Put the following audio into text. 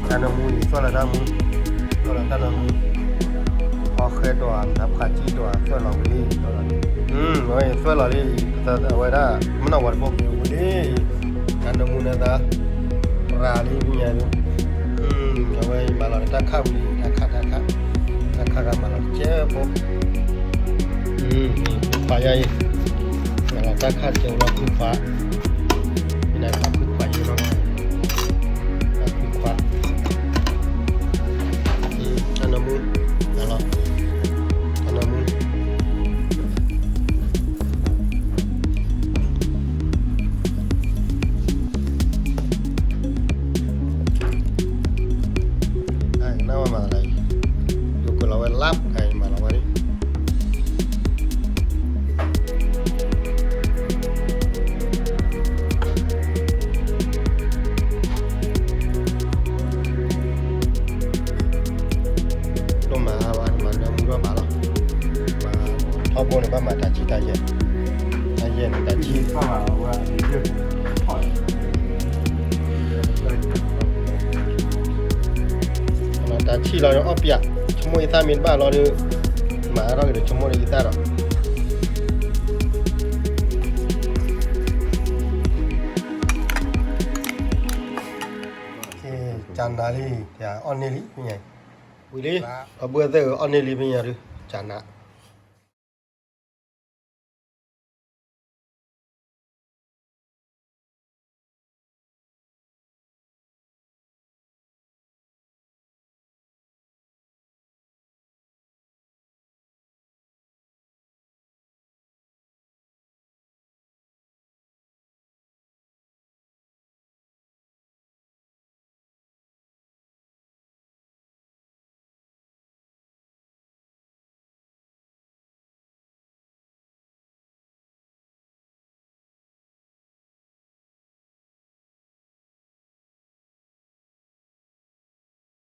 อันนั้นมูนี่ส่วนละด้านมูส่วนละด้านมูพอเคยตัวนับขาจีตัวส่วนเราเลยส่วนเราโอ้ยส่วนเราเลยแต่เอาไว้ได้มันเอาไว้พวกเดียวเลยอันนั้นมูเนี่ยตาราลีมีอะไรเอาไว้มาเราตาข้าวลีตาข้ากันมาเราเจ็บพวกปลาใหญ่มาเราตาข้าเจ้าเราคือฟ้าไม่ได้ฟ้าคือฟ้าอยู่เนาะคือฟ้าอันนั้นมูนั่นแหละอันนั้นมูมาอะไรอยู่กับเราไว้รับไก่มาเราไว้ลงมาวันมันเริ่มรู้มาแล้วมาทอบโบนบ้านมาตาจีตาเย็นตาจีก็มาว่าเยอะถอยตาชีเราเอาเปียกชั่วโมงอีสานมีบ้านเราดูมาเราเดี๋ยวชั่วโมงอีสานเราโอเคจานนาลีอย่าออนเนลี่เป็นไงวิลลี่เอาเบอร์เตอร์ออนเนลี่เป็นไงดูจานนะ